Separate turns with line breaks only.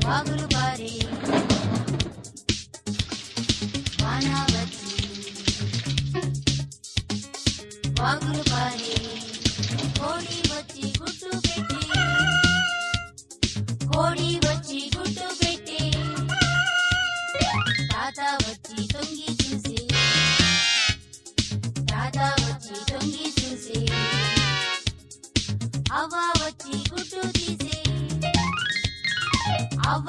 వాగులు పారే వాన వచ్చి వాగులు పారే కోడి వచ్చి గుట్టు పెట్టి కోడి వచ్చి గుట్టు పెట్టి తాత వచ్చి తొంగి చూసి తాత వచ్చి తొంగి చూసి అవ్వ వచ్చి గుట్టు తీసి అవ్వ